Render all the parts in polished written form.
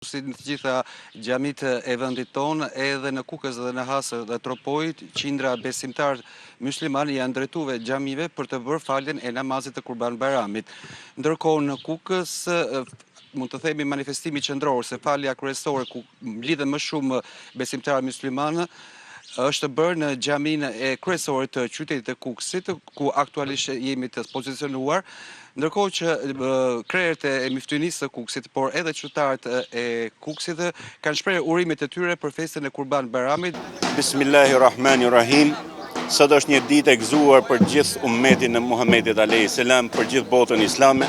Si në të gjitha xhamit e vendit tonë, edhe në Kukës dhe në Hasë dhe Tropojit, qindra besimtar musliman janë drejtuar xhamive për të bërë faljen e namazit të Kurban Bayramit. Ndërkohë në Kukës mund të themi manifestimi qendror se falja kryesore ku mblidhen më shumë besimtarë muslimanë është bërë në xhamin e kryesorit të qytetit të Kukësit, ku aktualisht jemi të pozicionuar, ndërkohë që krerët e myftynisë së Kukësit, por edhe qytetarët e Kukësit kanë shprehur urimet e tyre për festën e Kurban Bayramit. Bismillahirrahmanirrahim. Sot është një ditë e gëzuar për gjithë ummetin e Muhamedit alayhis salam, për gjithë botën islame,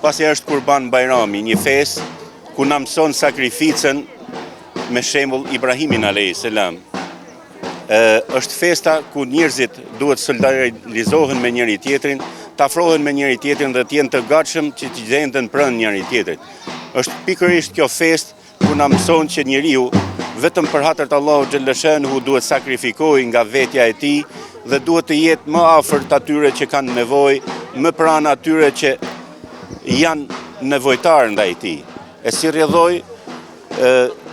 pasi është Kurban Bayrami, një festë ku na mëson sakrificën me shembull Ibrahimin alayhis salam. Është festa ku njerëzit duhet solidarizohen me njëri tjetrin, të afrohen me njëri tjetrin dhe të jenë të gatshëm që të gjenden pranë njëri tjetrit. Është pikërisht kjo festë ku na mëson që njeriu vetëm për hatër të Allahut xhallashanuhu duhet sakrifikojë nga vetja e tij dhe duhet të jetë më afër atyre që kanë nevojë, më pranë atyre që janë nevojtar ndaj tij. E si rrjedhoi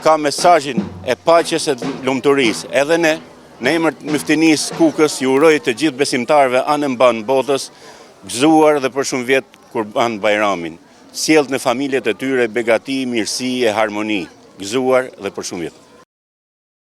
ka mesazhin e paqes e lumturisë. Edhe në emër të myftinisë Kukës ju uroj të gjithë besimtarëve anë mban botës gëzuar dhe për shumë vjet Kurban Bayramin. Sjellët në familjet e tyre begati, mirësi e harmoni. Gëzuar dhe për shumë vjet.